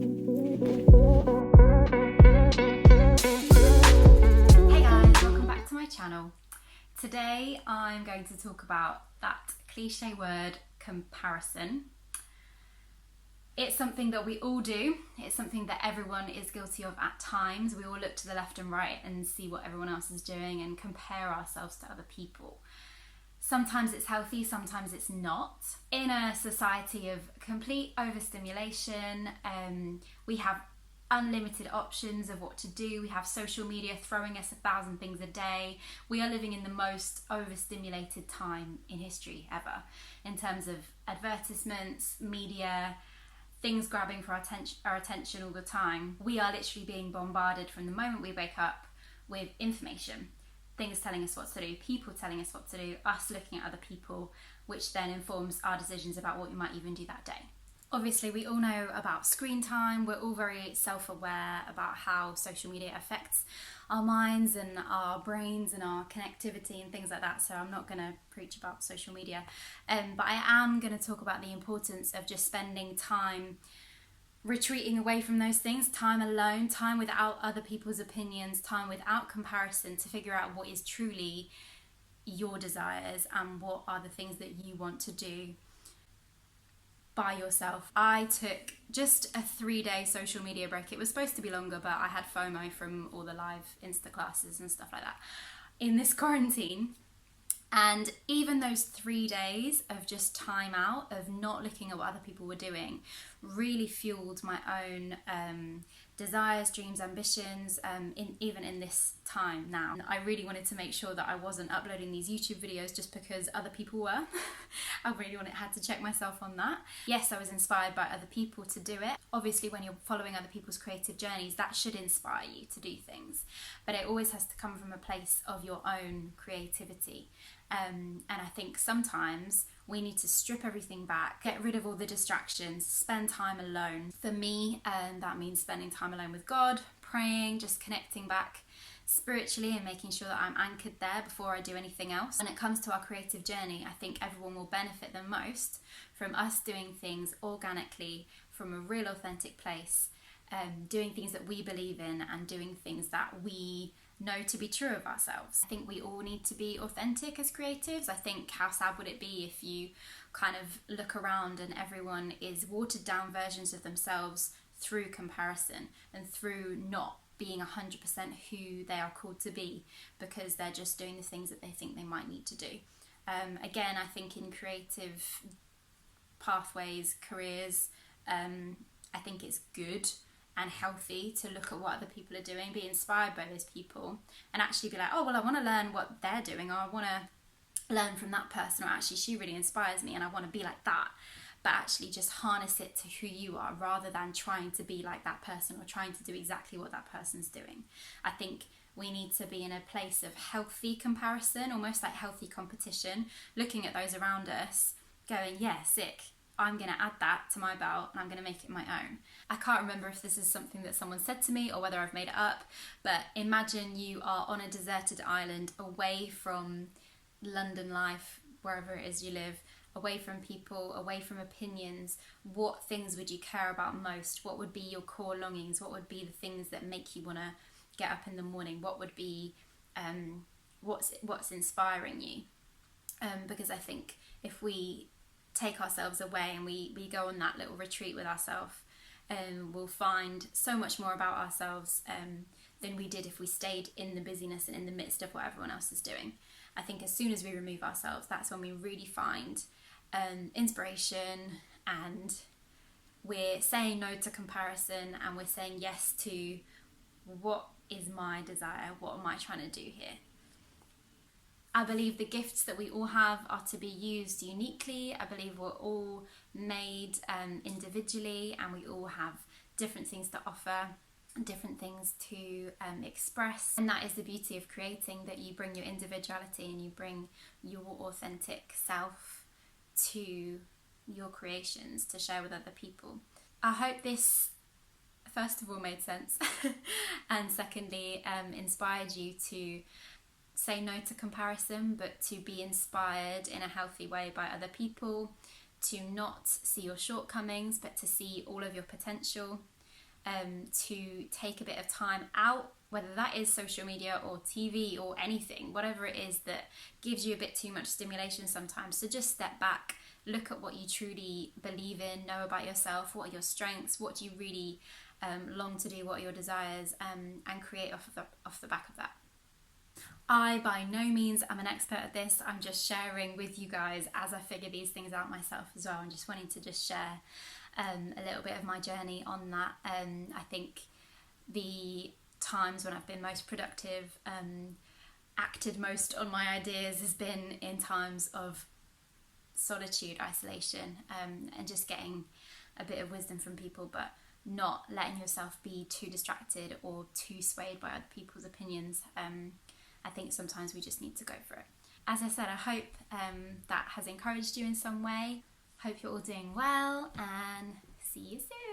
Hey guys, welcome back to my channel. Today I'm going to talk about that cliche word, comparison. It's something that we all do. It's something that everyone is guilty of at times. We all look to the left and right and see what everyone else is doing and compare ourselves to other people. Sometimes it's healthy, sometimes it's not. In a society of complete overstimulation, we have unlimited options of what to do. We have social media throwing us 1,000 things a day. We are living in the most overstimulated time in history ever, in terms of advertisements, media, things grabbing for our attention all the time. We are literally being bombarded from the moment we wake up with information. Things telling us what to do, people telling us what to do, us looking at other people, which then informs our decisions about what we might even do that day. Obviously, we all know about screen time. We're all very self-aware about how social media affects our minds and our brains and our connectivity and things like that. So I'm not going to preach about social media, but I am going to talk about the importance of just spending time retreating away from those things, time alone, time without other people's opinions, time without comparison, to figure out what is truly your desires and what are the things that you want to do by yourself. I took just a 3-day social media break. It was supposed to be longer, but I had FOMO from all the live Insta classes and stuff like that in this quarantine. And even those 3 days of just time out, of not looking at what other people were doing, really fueled my own desires, dreams, ambitions, even in this time now. I really wanted to make sure that I wasn't uploading these YouTube videos just because other people were. I really had to check myself on that. Yes, I was inspired by other people to do it. Obviously, when you're following other people's creative journeys, that should inspire you to do things. But it always has to come from a place of your own creativity. And I think sometimes we need to strip everything back, get rid of all the distractions, spend time alone. For me, that means spending time alone with God, praying, just connecting back spiritually and making sure that I'm anchored there before I do anything else. When it comes to our creative journey, I think everyone will benefit the most from us doing things organically from a real authentic place, doing things that we believe in and doing things that we know to be true of ourselves. I think we all need to be authentic as creatives. I think how sad would it be if you kind of look around and everyone is watered down versions of themselves through comparison and through not being 100% who they are called to be because they're just doing the things that they think they might need to do. Again, I think in creative pathways, careers, I think it's good and healthy to look at what other people are doing, be inspired by those people, and actually be like, oh, well, I want to learn what they're doing, or I want to learn from that person, or actually she really inspires me and I want to be like that. But actually just harness it to who you are rather than trying to be like that person or trying to do exactly what that person's doing. I think we need to be in a place of healthy comparison, almost like healthy competition, looking at those around us, going, yeah, sick. I'm going to add that to my belt and I'm going to make it my own. I can't remember if this is something that someone said to me or whether I've made it up, but imagine you are on a deserted island away from London life, wherever it is you live, away from people, away from opinions. What things would you care about most? What would be your core longings? What would be the things that make you want to get up in the morning? What would be what's inspiring you? Because I think if we take ourselves away and we go on that little retreat with ourselves, we'll find so much more about ourselves than we did if we stayed in the busyness and in the midst of what everyone else is doing. I think as soon as we remove ourselves, that's when we really find inspiration, and we're saying no to comparison and we're saying yes to what is my desire, what am I trying to do here. I believe the gifts that we all have are to be used uniquely. I believe we're all made individually and we all have different things to offer, different things to express. And that is the beauty of creating, that you bring your individuality and you bring your authentic self to your creations to share with other people. I hope this first of all made sense and secondly inspired you to say no to comparison, but to be inspired in a healthy way by other people, to not see your shortcomings but to see all of your potential, to take a bit of time out, whether that is social media or TV or anything, whatever it is that gives you a bit too much stimulation sometimes, to just step back, look at what you truly believe in, know about yourself, what are your strengths, what do you really long to do, what are your desires, and create off the back of that. I by no means am an expert at this. I'm just sharing with you guys as I figure these things out myself as well, and just wanting to just share a little bit of my journey on that. I think the times when I've been most productive, acted most on my ideas, has been in times of solitude, isolation, and just getting a bit of wisdom from people, but not letting yourself be too distracted or too swayed by other people's opinions. I think sometimes we just need to go for it. As I said, I hope that has encouraged you in some way. Hope you're all doing well, and see you soon.